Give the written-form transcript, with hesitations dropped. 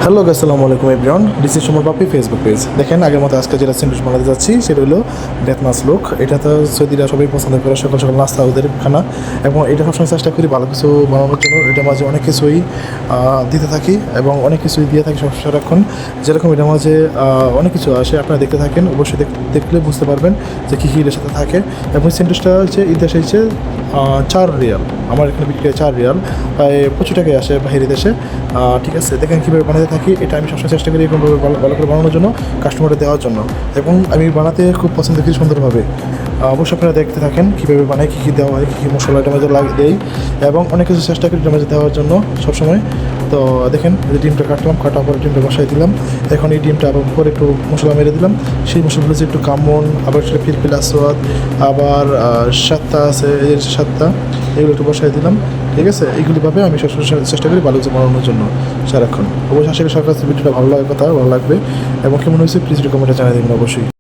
Hello আসসালামু আলাইকুম everyone, this is Suman পাপি ফেসবুক পেজ। দেখেন আগের মতো আজকে যেটা স্যান্ডউইচ বানাতে যাচ্ছি সেটা হলো বেতমাস লুক। এটা তো সৌদিরা সবাই পছন্দ করে, সকাল সকাল নাস্তা ওদের খানা, এবং এটা সবসময় চেষ্টা করি ভালো কিছু বানানোর জন্য। এটার মাঝে অনেক কিছুই দিতে থাকি এবং অনেক কিছুই দিয়ে থাকি সব সারাক্ষণ। যেরকম এটার মাঝে অনেক কিছু আসে, আপনারা দেখতে থাকেন, অবশ্যই দেখলে বুঝতে পারবেন যে কী কী এটার সাথে থাকে। এবং স্যান্ডউইচটা হচ্ছে ঈদ দেশে হচ্ছে 4 রিয়াল, আমার এখানে বিক্রি হয় 4 রিয়াল, প্রায় 25 টাকায় আসে বাইরের দেশে। ঠিক আছে, দেখেন কীভাবে বানাতে থাকি। এটা আমি সবসময় চেষ্টা করি এরকমভাবে ভালো করে বানানোর জন্য, কাস্টমারকে দেওয়ার জন্য, এবং আমি বানাতে খুব পছন্দ করি সুন্দরভাবে। অবশ্যই আপনারা দেখতে থাকেন কীভাবে বানাই, কী কী দেওয়া হয়, কী কী মশলা এটার মাঝে দেই, এবং অনেক কিছু চেষ্টা করি এটার মাঝে দেওয়ার জন্য সবসময়। তো দেখেন এই ডিমটা কাটার পরে ডিমটা বসাই দিলাম। এখন এই ডিমটা আবার উপরে একটু মশলা মেরে দিলাম। সেই মশলাগুলো যে একটু কামন, আবার সেটা ফিরফিল আসওয়াদ, আবার সাতটা আছে, এর সাতটা, এগুলো একটু বসাই দিলাম। ঠিক আছে, এইগুলিভাবে আমি সবসময় চেষ্টা করি ভালো কিছু বানানোর জন্য সারাক্ষণ। অবশ্যই আশা করি সরকার ভিডিওটা ভালো লাগার কথা, ভালো লাগবে, এবং কেমন হয়েছে প্লিজ কমেন্টে জানিয়ে দেবেন অবশ্যই।